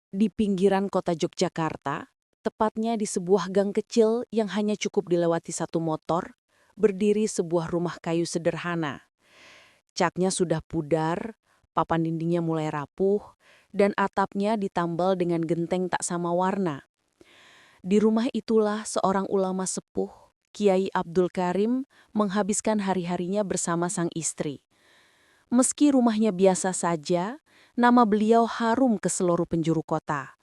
Di pinggiran kota Yogyakarta, tepatnya di sebuah gang kecil yang hanya cukup dilewati satu motor, berdiri sebuah rumah kayu sederhana. Catnya sudah pudar, papan dindingnya mulai rapuh, dan atapnya ditambal dengan genteng tak sama warna. Di rumah itulah seorang ulama sepuh, Kiai Abdul Karim, menghabiskan hari-harinya bersama sang istri. Meski rumahnya biasa saja, nama beliau harum ke seluruh penjuru kota.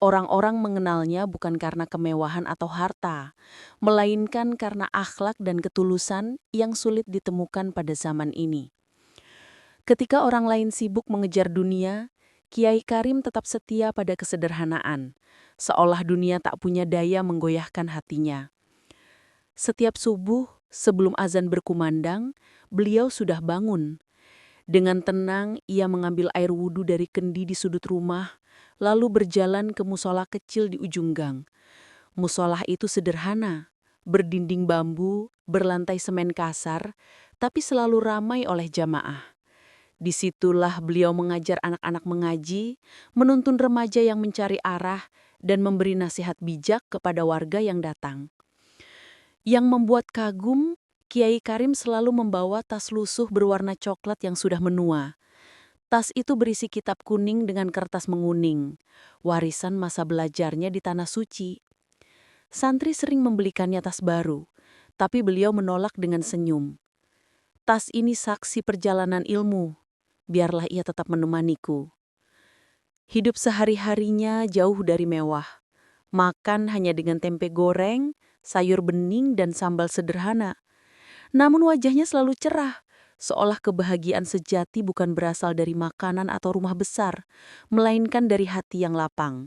Orang-orang mengenalnya bukan karena kemewahan atau harta, melainkan karena akhlak dan ketulusan yang sulit ditemukan pada zaman ini. Ketika orang lain sibuk mengejar dunia, Kiai Karim tetap setia pada kesederhanaan, seolah dunia tak punya daya menggoyahkan hatinya. Setiap subuh, sebelum azan berkumandang, beliau sudah bangun. Dengan tenang, ia mengambil air wudhu dari kendi di sudut rumah, lalu berjalan ke musola kecil di ujung gang. Musolah itu sederhana, berdinding bambu, berlantai semen kasar, tapi selalu ramai oleh jamaah. Disitulah beliau mengajar anak-anak mengaji, menuntun remaja yang mencari arah, dan memberi nasihat bijak kepada warga yang datang. Yang membuat kagum, Kiai Karim selalu membawa tas lusuh berwarna coklat yang sudah menua. Tas itu berisi kitab kuning dengan kertas menguning, warisan masa belajarnya di Tanah Suci. Santri sering membelikannya tas baru, tapi beliau menolak dengan senyum. Tas ini saksi perjalanan ilmu, biarlah ia tetap menemaniku. Hidup sehari-harinya jauh dari mewah. Makan hanya dengan tempe goreng, sayur bening, dan sambal sederhana. Namun wajahnya selalu cerah, seolah kebahagiaan sejati bukan berasal dari makanan atau rumah besar, melainkan dari hati yang lapang.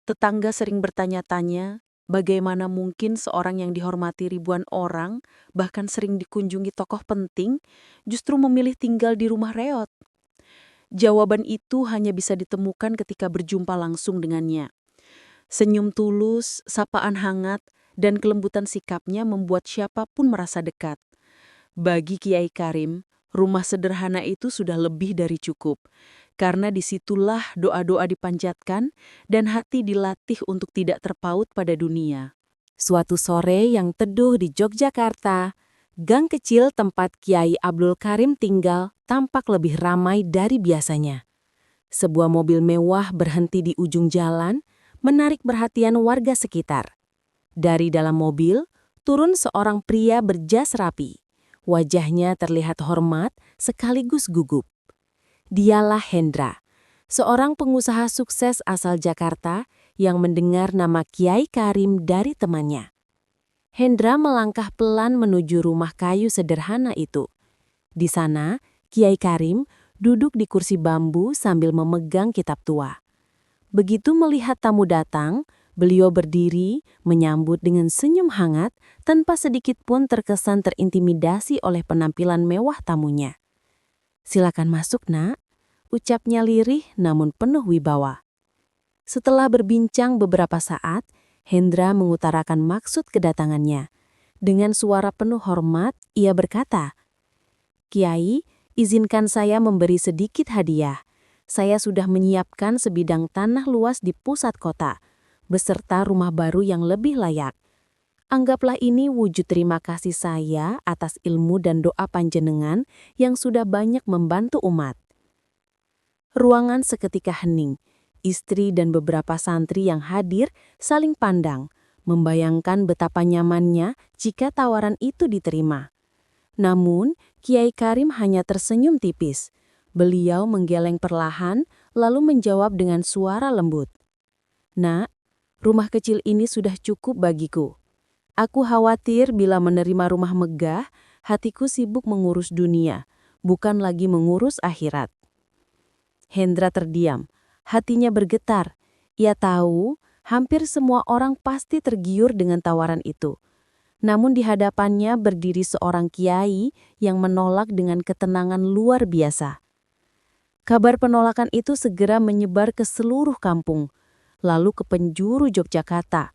Tetangga sering bertanya-tanya, bagaimana mungkin seorang yang dihormati ribuan orang, bahkan sering dikunjungi tokoh penting, justru memilih tinggal di rumah reot. Jawaban itu hanya bisa ditemukan ketika berjumpa langsung dengannya. Senyum tulus, sapaan hangat, dan kelembutan sikapnya membuat siapapun merasa dekat. Bagi Kiai Karim, rumah sederhana itu sudah lebih dari cukup, karena disitulah doa-doa dipanjatkan dan hati dilatih untuk tidak terpaut pada dunia. Suatu sore yang teduh di Yogyakarta, gang kecil tempat Kiai Abdul Karim tinggal tampak lebih ramai dari biasanya. Sebuah mobil mewah berhenti di ujung jalan, menarik perhatian warga sekitar. Dari dalam mobil, turun seorang pria berjas rapi. Wajahnya terlihat hormat sekaligus gugup. Dialah Hendra, seorang pengusaha sukses asal Jakarta yang mendengar nama Kiai Karim dari temannya. Hendra melangkah pelan menuju rumah kayu sederhana itu. Di sana, Kiai Karim duduk di kursi bambu sambil memegang kitab tua. Begitu melihat tamu datang, beliau berdiri, menyambut dengan senyum hangat tanpa sedikit pun terkesan terintimidasi oleh penampilan mewah tamunya. "Silakan masuk, Nak," ucapnya lirih namun penuh wibawa. Setelah berbincang beberapa saat, Hendra mengutarakan maksud kedatangannya. Dengan suara penuh hormat, ia berkata, "Kiai, izinkan saya memberi sedikit hadiah. Saya sudah menyiapkan sebidang tanah luas di pusat kota, beserta rumah baru yang lebih layak. Anggaplah ini wujud terima kasih saya atas ilmu dan doa panjenengan yang sudah banyak membantu umat." Ruangan seketika hening. Istri dan beberapa santri yang hadir saling pandang, membayangkan betapa nyamannya jika tawaran itu diterima. Namun, Kiai Karim hanya tersenyum tipis. Beliau menggeleng perlahan, lalu menjawab dengan suara lembut. "Nak, rumah kecil ini sudah cukup bagiku. Aku khawatir bila menerima rumah megah, hatiku sibuk mengurus dunia, bukan lagi mengurus akhirat." Hendra terdiam, hatinya bergetar. Ia tahu hampir semua orang pasti tergiur dengan tawaran itu. Namun di hadapannya berdiri seorang kiai yang menolak dengan ketenangan luar biasa. Kabar penolakan itu segera menyebar ke seluruh kampung, lalu ke penjuru Yogyakarta.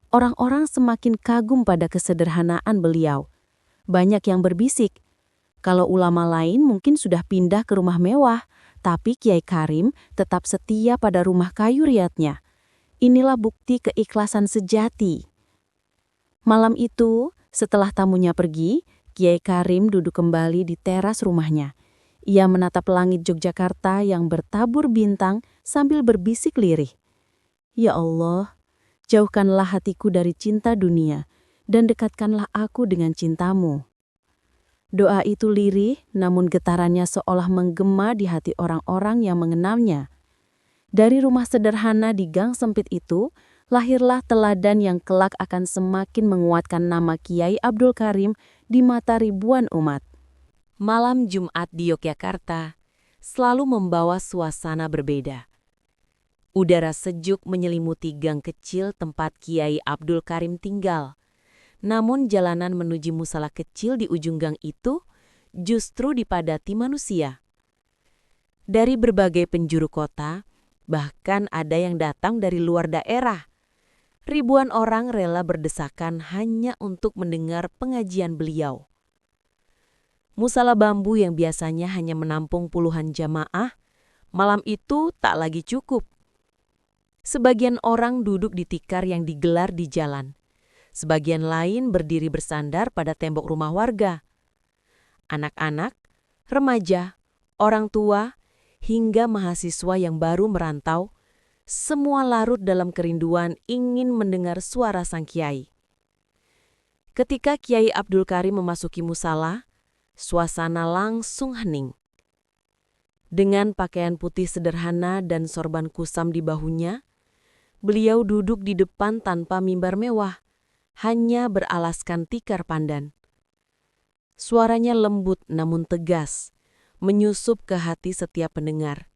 Orang-orang semakin kagum pada kesederhanaan beliau. Banyak yang berbisik, kalau ulama lain mungkin sudah pindah ke rumah mewah, Tapi Kiai Karim tetap setia pada rumah kayu riatnya. Inilah bukti keikhlasan sejati. Malam itu, setelah tamunya pergi, Kiai Karim duduk kembali di teras rumahnya. Ia menatap langit Yogyakarta yang bertabur bintang sambil berbisik lirih. Ya Allah, jauhkanlah hatiku dari cinta dunia dan dekatkanlah aku dengan cintamu. Doa itu lirih, namun getarannya seolah menggema di hati orang-orang yang mengenalnya. Dari rumah sederhana di gang sempit itu, lahirlah teladan yang kelak akan semakin menguatkan nama Kiai Abdul Karim di mata ribuan umat. Malam Jumat di Yogyakarta selalu membawa suasana berbeda. Udara sejuk menyelimuti gang kecil tempat Kiai Abdul Karim tinggal. Namun jalanan menuju musala kecil di ujung gang itu justru dipadati manusia. Dari berbagai penjuru kota, bahkan ada yang datang dari luar daerah. Ribuan orang rela berdesakan hanya untuk mendengar pengajian beliau. Musala bambu yang biasanya hanya menampung puluhan jamaah, malam itu tak lagi cukup. Sebagian orang duduk di tikar yang digelar di jalan. Sebagian lain berdiri bersandar pada tembok rumah warga. Anak-anak, remaja, orang tua, hingga mahasiswa yang baru merantau, semua larut dalam kerinduan ingin mendengar suara sang kiai. Ketika Kiai Abdul Karim memasuki musala, suasana langsung hening. Dengan pakaian putih sederhana dan sorban kusam di bahunya, beliau duduk di depan tanpa mimbar mewah, hanya beralaskan tikar pandan. Suaranya lembut namun tegas, menyusup ke hati setiap pendengar.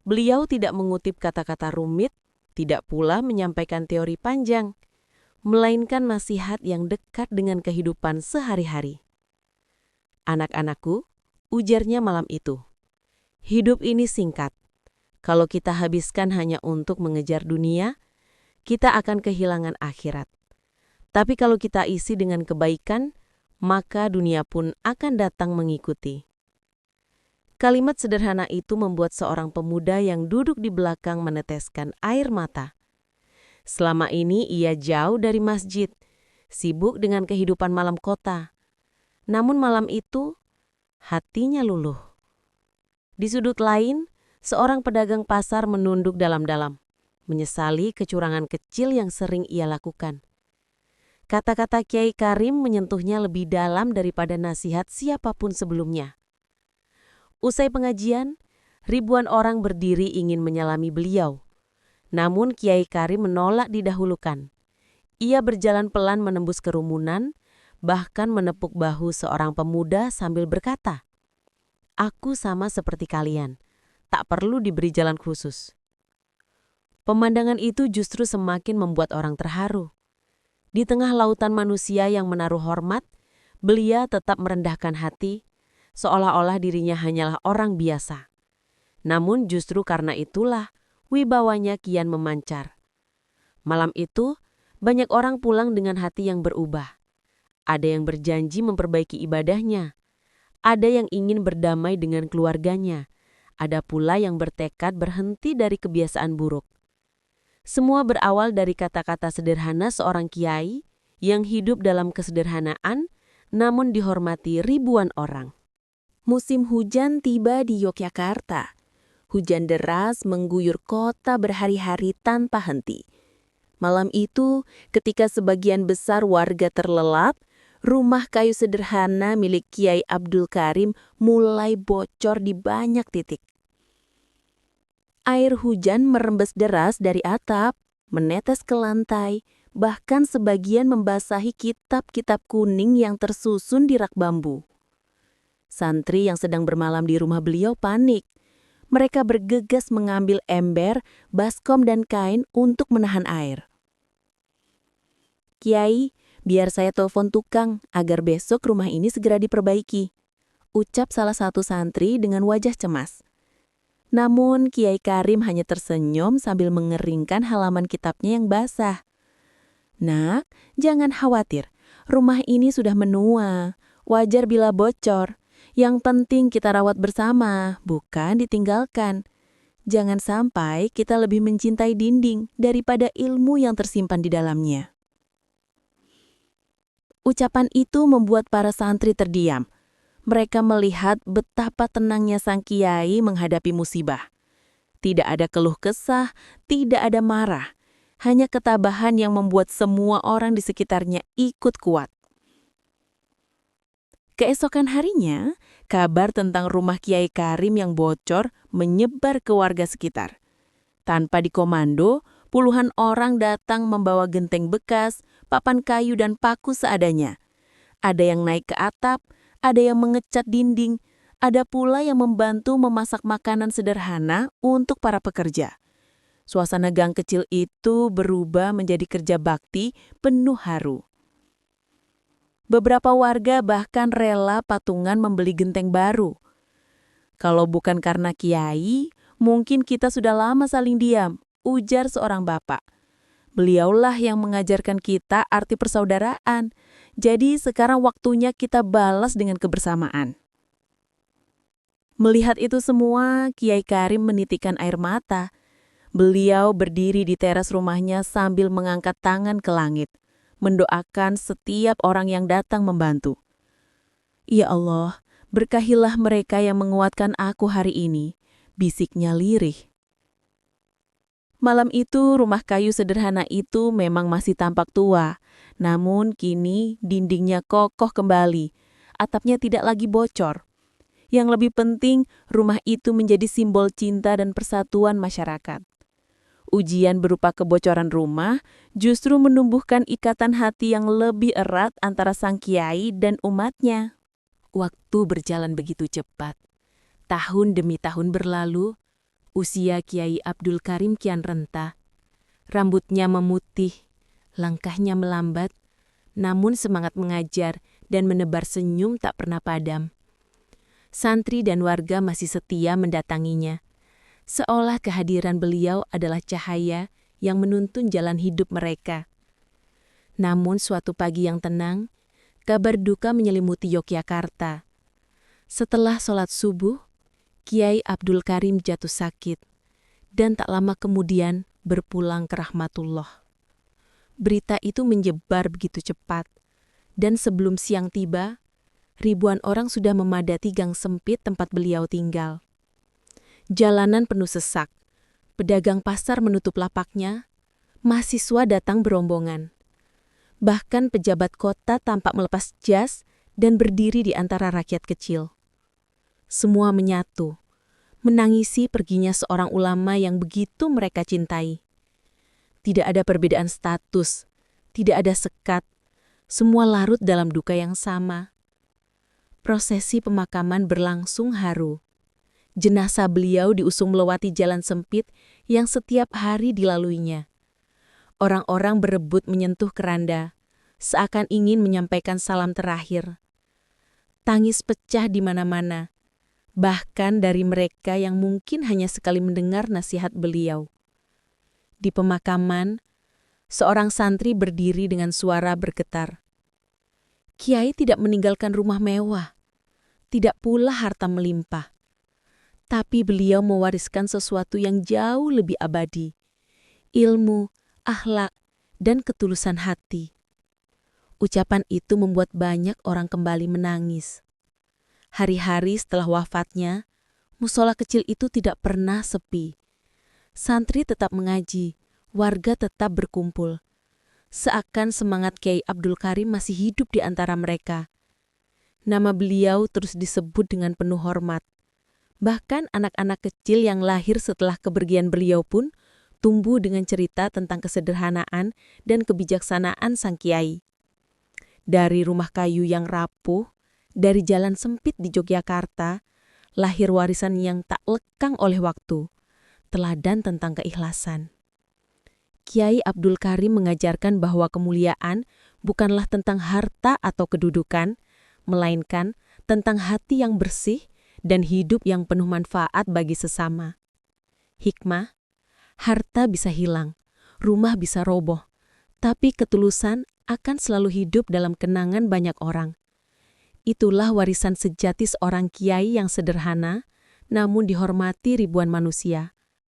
Beliau tidak mengutip kata-kata rumit, tidak pula menyampaikan teori panjang, melainkan nasihat yang dekat dengan kehidupan sehari-hari. Anak-anakku, ujarnya malam itu, hidup ini singkat. Kalau kita habiskan hanya untuk mengejar dunia, kita akan kehilangan akhirat. Tapi kalau kita isi dengan kebaikan, maka dunia pun akan datang mengikuti. Kalimat sederhana itu membuat seorang pemuda yang duduk di belakang meneteskan air mata. Selama ini ia jauh dari masjid, sibuk dengan kehidupan malam kota. Namun malam itu, hatinya luluh. Di sudut lain, seorang pedagang pasar menunduk dalam-dalam, menyesali kecurangan kecil yang sering ia lakukan. Kata-kata Kiai Karim menyentuhnya lebih dalam daripada nasihat siapapun sebelumnya. Usai pengajian, ribuan orang berdiri ingin menyalami beliau. Namun Kiai Karim menolak didahulukan. Ia berjalan pelan menembus kerumunan, bahkan menepuk bahu seorang pemuda sambil berkata, "Aku sama seperti kalian, tak perlu diberi jalan khusus." Pemandangan itu justru semakin membuat orang terharu. Di tengah lautan manusia yang menaruh hormat, beliau tetap merendahkan hati, seolah-olah dirinya hanyalah orang biasa. Namun justru karena itulah, wibawanya kian memancar. Malam itu, banyak orang pulang dengan hati yang berubah. Ada yang berjanji memperbaiki ibadahnya. Ada yang ingin berdamai dengan keluarganya. Ada pula yang bertekad berhenti dari kebiasaan buruk. Semua berawal dari kata-kata sederhana seorang kiai yang hidup dalam kesederhanaan namun dihormati ribuan orang. Musim hujan tiba di Yogyakarta. Hujan deras mengguyur kota berhari-hari tanpa henti. Malam itu, ketika sebagian besar warga terlelap, rumah kayu sederhana milik Kiai Abdul Karim mulai bocor di banyak titik. Air hujan merembes deras dari atap, menetes ke lantai, bahkan sebagian membasahi kitab-kitab kuning yang tersusun di rak bambu. Santri yang sedang bermalam di rumah beliau panik. Mereka bergegas mengambil ember, baskom dan kain untuk menahan air. "Kiai, biar saya telepon tukang agar besok rumah ini segera diperbaiki," ucap salah satu santri dengan wajah cemas. Namun Kiai Karim hanya tersenyum sambil mengeringkan halaman kitabnya yang basah. "Nak, jangan khawatir. Rumah ini sudah menua. Wajar bila bocor. Yang penting kita rawat bersama, bukan ditinggalkan. Jangan sampai kita lebih mencintai dinding daripada ilmu yang tersimpan di dalamnya. Ucapan itu membuat para santri terdiam. Mereka melihat betapa tenangnya sang kiai menghadapi musibah. Tidak ada keluh kesah, tidak ada marah. Hanya ketabahan yang membuat semua orang di sekitarnya ikut kuat. Keesokan harinya, kabar tentang rumah Kiai Karim yang bocor menyebar ke warga sekitar. Tanpa dikomando, puluhan orang datang membawa genteng bekas, papan kayu dan paku seadanya. Ada yang naik ke atap, ada yang mengecat dinding, ada pula yang membantu memasak makanan sederhana untuk para pekerja. Suasana gang kecil itu berubah menjadi kerja bakti penuh haru. Beberapa warga bahkan rela patungan membeli genteng baru. Kalau bukan karena kiai, mungkin kita sudah lama saling diam, ujar seorang bapak. Beliaulah yang mengajarkan kita arti persaudaraan. Jadi sekarang waktunya kita balas dengan kebersamaan. Melihat itu semua, Kiai Karim menitikkan air mata. Beliau berdiri di teras rumahnya sambil mengangkat tangan ke langit, mendoakan setiap orang yang datang membantu. Ya Allah, berkahilah mereka yang menguatkan aku hari ini, bisiknya lirih. Malam itu rumah kayu sederhana itu memang masih tampak tua, namun kini dindingnya kokoh kembali, atapnya tidak lagi bocor. Yang lebih penting, rumah itu menjadi simbol cinta dan persatuan masyarakat. Ujian berupa kebocoran rumah justru menumbuhkan ikatan hati yang lebih erat antara sang kiai dan umatnya. Waktu berjalan begitu cepat. Tahun demi tahun berlalu, usia Kiai Abdul Karim kian renta. Rambutnya memutih, langkahnya melambat, namun semangat mengajar dan menebar senyum tak pernah padam. Santri dan warga masih setia mendatanginya. Seolah kehadiran beliau adalah cahaya yang menuntun jalan hidup mereka. Namun suatu pagi yang tenang, kabar duka menyelimuti Yogyakarta. Setelah sholat subuh, Kiai Abdul Karim jatuh sakit, dan tak lama kemudian berpulang ke rahmatullah. Berita itu menyebar begitu cepat, dan sebelum siang tiba, ribuan orang sudah memadati gang sempit tempat beliau tinggal. Jalanan penuh sesak, pedagang pasar menutup lapaknya, mahasiswa datang berombongan. Bahkan pejabat kota tampak melepas jas dan berdiri di antara rakyat kecil. Semua menyatu, menangisi perginya seorang ulama yang begitu mereka cintai. Tidak ada perbedaan status, tidak ada sekat, semua larut dalam duka yang sama. Prosesi pemakaman berlangsung haru. Jenazah beliau diusung melewati jalan sempit yang setiap hari dilaluinya. Orang-orang berebut menyentuh keranda, seakan ingin menyampaikan salam terakhir. Tangis pecah di mana-mana, bahkan dari mereka yang mungkin hanya sekali mendengar nasihat beliau. Di pemakaman, seorang santri berdiri dengan suara bergetar. Kiai tidak meninggalkan rumah mewah, tidak pula harta melimpah. Tapi beliau mewariskan sesuatu yang jauh lebih abadi, ilmu, akhlak, dan ketulusan hati. Ucapan itu membuat banyak orang kembali menangis. Hari-hari setelah wafatnya, musola kecil itu tidak pernah sepi. Santri tetap mengaji, warga tetap berkumpul. Seakan semangat Kiai Abdul Karim masih hidup di antara mereka. Nama beliau terus disebut dengan penuh hormat. Bahkan anak-anak kecil yang lahir setelah kepergian beliau pun tumbuh dengan cerita tentang kesederhanaan dan kebijaksanaan sang kiai. Dari rumah kayu yang rapuh, dari jalan sempit di Yogyakarta, lahir warisan yang tak lekang oleh waktu, teladan tentang keikhlasan. Kiai Abdul Karim mengajarkan bahwa kemuliaan bukanlah tentang harta atau kedudukan, melainkan tentang hati yang bersih dan hidup yang penuh manfaat bagi sesama. Hikmah, harta bisa hilang, rumah bisa roboh, tapi ketulusan akan selalu hidup dalam kenangan banyak orang. Itulah warisan sejati seorang kiai yang sederhana, namun dihormati ribuan manusia.